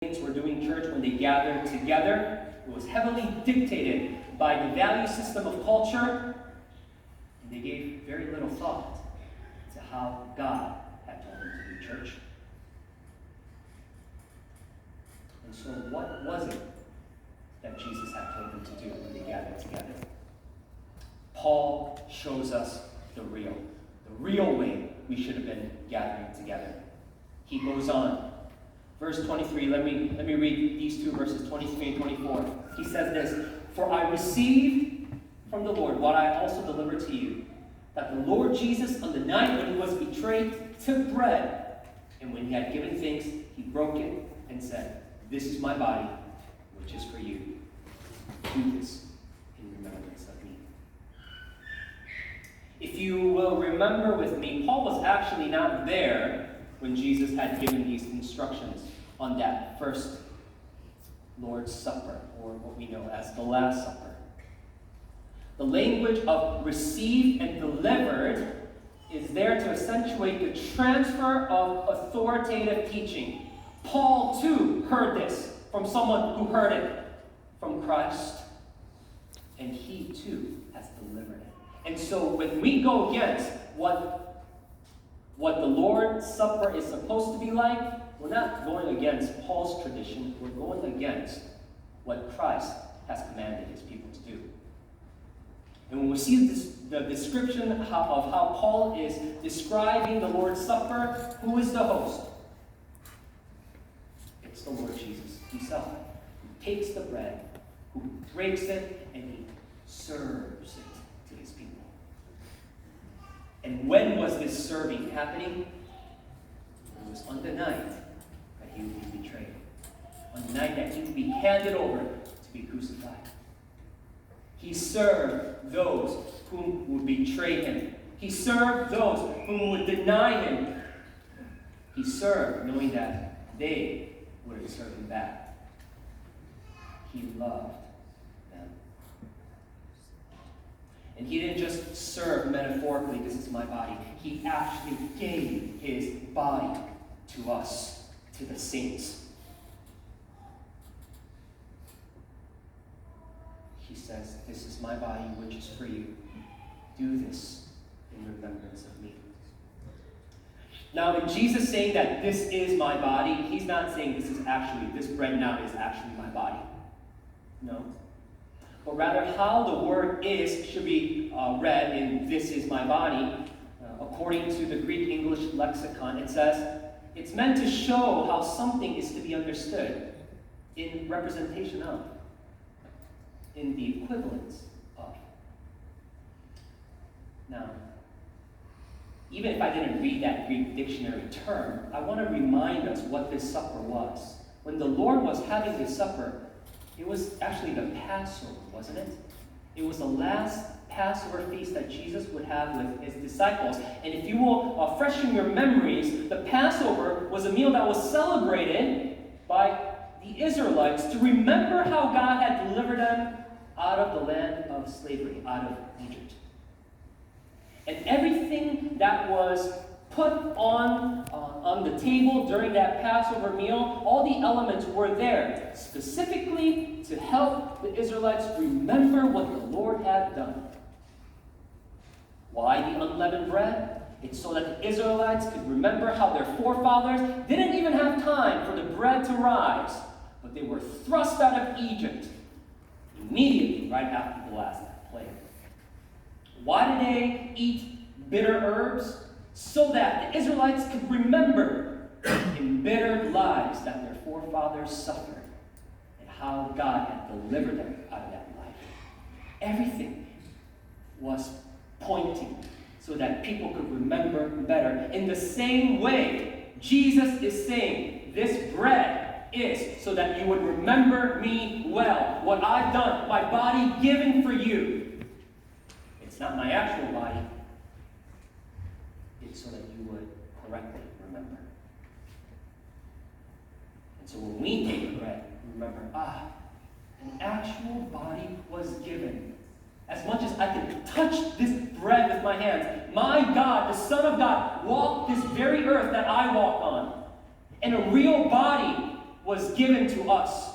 saints were doing church when they gathered together. It was heavily dictated by the value system of culture, and they gave very little thought to how God had told them to do church. And so what was it that Jesus had told them to do when they gathered together? Paul shows us the real way we should have been gathering together. He goes on. Verse 23, let me read these two verses, 23 and 24. He says this, "For I received from the Lord what I also delivered to you, that the Lord Jesus, on the night when he was betrayed, took bread, and when he had given thanks, he broke it and said, 'This is my body, which is for you. Do this in remembrance of me.'" If you will remember with me, Paul was actually not there when Jesus had given these instructions on that first Lord's Supper, or what we know as the Last Supper. The language of received and delivered is there to accentuate the transfer of authoritative teaching. Paul, too, heard this from someone who heard it from Christ, and he, too, has delivered it. And so when we go against what the Lord's Supper is supposed to be like, we're not going against Paul's tradition, we're going against what Christ has commanded his people to do. And when we see the description of how Paul is describing the Lord's Supper, who is the host? It's the Lord Jesus himself, who takes the bread, who breaks it, and he serves it to his people. And when was this serving happening? It was on the night that he would be betrayed. On the night that he would be handed over to be crucified. He served those whom would betray him. He served those whom would deny him. He served knowing that they would serve him back. He loved them. And he didn't just serve metaphorically, this is my body. He actually gave his body to us, to the saints. He says, "This is my body, which is for you. Do this in remembrance of me." Now, in Jesus saying that this is my body, he's not saying this bread now is actually my body. No. But rather, how the word "is" should be read in "this is my body," according to the Greek English lexicon, it says, it's meant to show how something is to be understood in representation of, in the equivalence of. Now, even if I didn't read that Greek dictionary term, I want to remind us what this supper was. When the Lord was having this supper, it was actually the Passover, wasn't it? It was the last Passover feast that Jesus would have with his disciples. And if you will freshen your memories, the Passover was a meal that was celebrated by the Israelites to remember how God had delivered them out of the land of slavery, out of Egypt. And everything that was put on the table during that Passover meal, all the elements were there, specifically to help the Israelites remember what the Lord had done. Why the unleavened bread? It's so that the Israelites could remember how their forefathers didn't even have time for the bread to rise, but they were thrust out of Egypt immediately right after the last plague. Why did they eat bitter herbs? So that the Israelites could remember embittered lives that their forefathers suffered and how God had delivered them out of that life. Everything was pointing so that people could remember better. In the same way, Jesus is saying, this bread is so that you would remember me well, what I've done, my body given for you. It's not my actual body. It's so that you would correctly remember. And so when we take the bread, remember, an actual body was given. As much as I can touch this bread with my hands, my God, the Son of God, walked this very earth that I walk on. And a real body was given to us